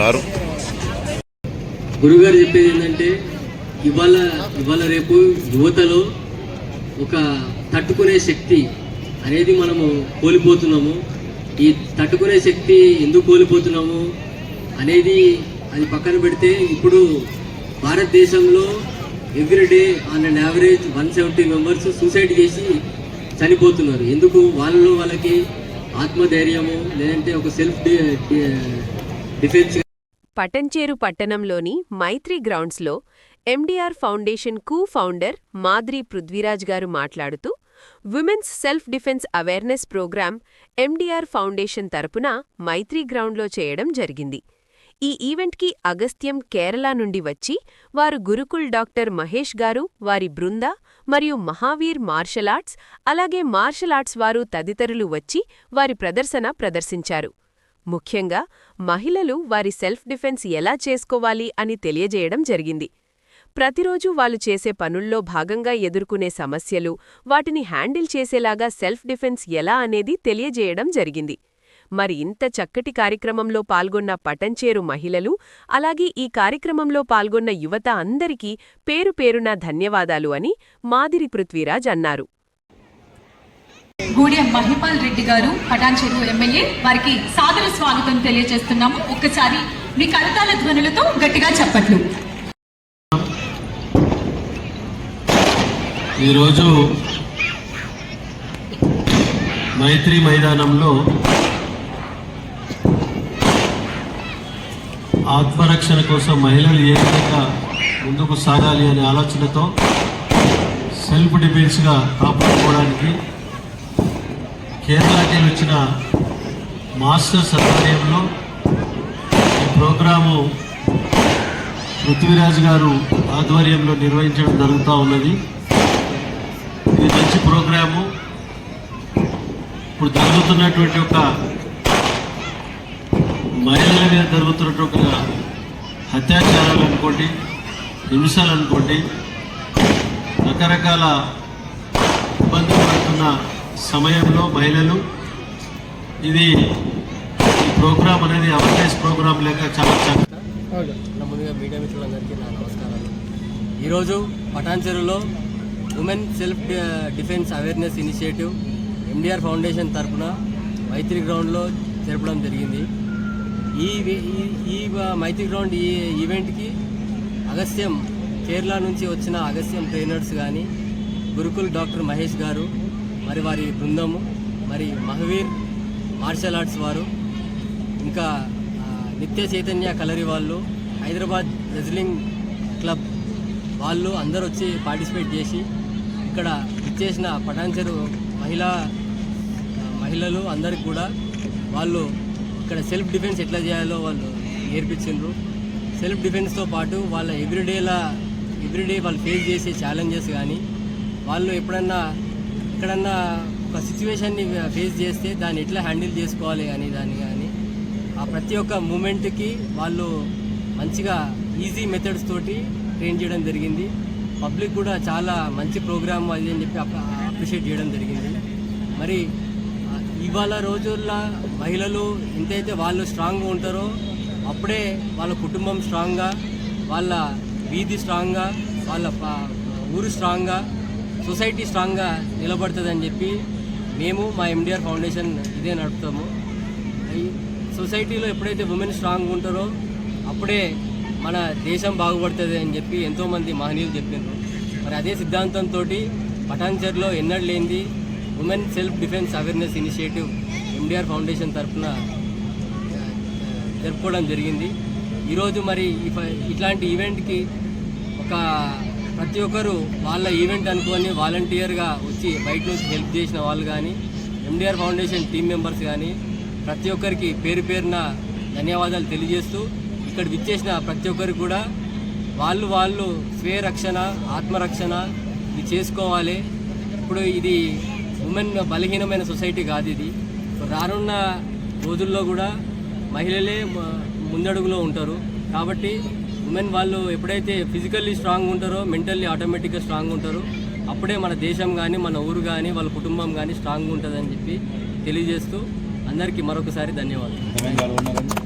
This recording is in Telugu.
వారు. గురుగారు చెప్పేది ఏంటంటే ఇవాళ రేపు యువతలో ఒక తట్టుకునే శక్తి అనేది మనము కోల్పోతున్నాము. ఈ తట్టుకునే శక్తి ఎందుకు కోల్పోతున్నాము అనేది అది పక్కన పెడితే, ఇప్పుడు భారతదేశంలో everyday on an average 170 members suicide చేసి చనిపోతున్నారు. ఎందుకు? వాళ్ళకి ఆత్మధైర్యము లేదంటే ఒక సెల్ఫ్ డిఫెన్స్. పటంచేరు పట్టణంలోని మైత్రి గ్రౌండ్స్లో MDR foundation founder Madri Prithviraj గారు మాట్లాడుతూ, women's self defence awareness programme MDR foundation తరపున మైత్రి గ్రౌండ్లో చేయడం జరిగింది. ఈ ఈవెంట్కి అగస్త్యం, కేరళ నుండి వచ్చి వారు గురుకుల్ డాక్టర్ మహేష్ గారు, వారి బృంద మరియు మహావీర్ మార్షల్ ఆర్ట్స్, అలాగే మార్షల్ ఆర్ట్స్ వారు తదితరులు వచ్చి వారి ప్రదర్శించారు. ముఖ్యంగా మహిళలు వారి సెల్ఫ్ డిఫెన్స్ ఎలా చేసుకోవాలి అని తెలియజేయడం జరిగింది. ప్రతిరోజు వాళ్ళు చేసే పనుల్లో భాగంగా ఎదుర్కొనే సమస్యలు, వాటిని హ్యాండిల్ చేసేలాగా సెల్ఫ్ డిఫెన్స్ ఎలా అనేది తెలియజేయడం జరిగింది. మరి ఇంత చక్కటి కార్యక్రమంలో పాల్గొన్న పటంచేరు మహిళలు, అలాగే ఈ కార్యక్రమంలో పాల్గొన్న యువత అందరికీ పేరు పేరున ధన్యవాదాలు అని మాదిరి పృథ్వీరాజ్ అన్నారు. గూడెం మహిపాల్ రెడ్డి గారు, పటాన్చెరు ఎమ్మెల్యే, వారికి సాదర స్వాగతం తెలియజేస్తున్నాము. ఒక్కసారి మీ కరతాళ ధ్వనులతో గట్టిగా చప్పట్లు. ఈరోజు మైత్రి మైదానంలో ఆత్మరక్షణ కోసం మహిళలు ఏ విధంగా ముందుకు సాగాలి అనే ఆలోచనతో సెల్ఫ్ డిఫెన్స్గా కాపాడుకోవడానికి కేరళకి వచ్చిన మాస్టర్స్ ఆధ్వర్యంలో ఈ ప్రోగ్రాము పృథ్వీరాజ్ గారు ఆధ్వర్యంలో నిర్వహించడం జరుగుతూ ఉన్నది. ఇది మంచి ప్రోగ్రాము. ఇప్పుడు జరుగుతున్నటువంటి ఒక మహిళల మీద జరుగుతున్నటువంటి ఒక అత్యాచారాలు అనుకోండి, హింసలు అనుకోండి, రకరకాల ఇబ్బందులు పడుతున్న సమయంలో మహిళలు ఈ ప్రోగ్రామ్ అనేది అవేర్నెస్ ప్రోగ్రామ్ లేక చాలా ముందుగా మీడియా మిత్రులందరికీ నా నమస్కారాలు. ఈరోజు పటాన్చెరులో women self defence awareness initiative MDR foundation తరఫున మైత్రి గ్రౌండ్లో జరపడం జరిగింది. ఈ మైత్రి గ్రౌండ్ ఈ ఈవెంట్కి అగస్త్యం, కేరళ నుంచి వచ్చిన అగస్త్యం ట్రైనర్స్ కానీ, గురుకుల్ డాక్టర్ మహేష్ గారు, మరి వారి బృందము, మరి మహావీర్ మార్షల్ ఆర్ట్స్ వారు, ఇంకా నిత్య చైతన్య కలరి వాళ్ళు, హైదరాబాద్ రెజ్లింగ్ క్లబ్ వాళ్ళు అందరూ వచ్చి పార్టిసిపేట్ చేసి ఇక్కడ ఇచ్చేసిన పటాన్చెరు మహిళలు అందరికి కూడా వాళ్ళు ఇక్కడ సెల్ఫ్ డిఫెన్స్ ఎట్లా చేయాలో వాళ్ళు నేర్పించిండ్రు. సెల్ఫ్ డిఫెన్స్తో పాటు వాళ్ళ ఎవ్రీడే వాళ్ళు ఫేస్ చేసే ఛాలెంజెస్ కానీ, వాళ్ళు ఎక్కడన్నా ఒక సిచ్యువేషన్ని ఫేస్ చేస్తే దాన్ని ఎట్లా హ్యాండిల్ చేసుకోవాలి అని దాన్ని కానీ ఆ ప్రతి ఒక్క మూమెంట్కి వాళ్ళు మంచిగా ఈజీ మెథడ్స్ తోటి ట్రైన్ చేయడం జరిగింది. పబ్లిక్ కూడా చాలా మంచి ప్రోగ్రామ్ అది అని చెప్పి అప్రిషియేట్ చేయడం జరిగింది. మరి ఇవాళ రోజుల్లో మహిళలు ఎంతైతే వాళ్ళు స్ట్రాంగ్గా ఉంటారో అప్పుడే వాళ్ళ కుటుంబం స్ట్రాంగ్గా, వాళ్ళ వీధి స్ట్రాంగ్గా, వాళ్ళ ఊరు స్ట్రాంగ్గా, సొసైటీ స్ట్రాంగ్గా నిలబడుతుందని చెప్పి మేము మా ఎండీఆర్ ఫౌండేషన్ ఇదే నడుపుతాము. ఈ సొసైటీలో ఎప్పుడైతే ఉమెన్ స్ట్రాంగ్ ఉంటారో అప్పుడే మన దేశం బాగుపడుతుంది అని చెప్పి ఎంతోమంది మహనీయులు చెప్పారు. మరి అదే సిద్ధాంతంతో పటాన్చెరులో ఎన్నడూ లేనిది women self defence awareness initiative MDR foundation తరఫున జరుపుకోవడం జరిగింది. ఈరోజు మరి ఇట్లాంటి ఈవెంట్కి ప్రతి ఒక్కరు వాళ్ళ ఈవెంట్ అనుకొని వాలంటీర్గా వచ్చి బయట నుంచి హెల్ప్ చేసిన వాళ్ళు కానీ, ఎండీఆర్ ఫౌండేషన్ టీం మెంబర్స్ కానీ ప్రతి ఒక్కరికి పేరు పేరున ధన్యవాదాలు తెలియజేస్తూ, ఇక్కడ విచ్చేసిన ప్రతి ఒక్కరికి కూడా వాళ్ళు స్వీయ రక్షణ, ఆత్మరక్షణ ఇది చేసుకోవాలి. ఇప్పుడు ఇది ఉమెన్ బలహీనమైన సొసైటీ కాదు. ఇది రానున్న రోజుల్లో కూడా మహిళలే ముందడుగులో ఉంటారు. కాబట్టి ఉమెన్ వాళ్ళు ఎప్పుడైతే ఫిజికల్లీ స్ట్రాంగ్ ఉంటారో మెంటల్లీ ఆటోమేటిక్గా స్ట్రాంగ్ ఉంటారు. అప్పుడే మన దేశం కానీ, మన ఊరు కానీ, వాళ్ళ కుటుంబం కానీ స్ట్రాంగ్ ఉంటుందని చెప్పి తెలియజేస్తూ అందరికీ మరొకసారి ధన్యవాదాలు.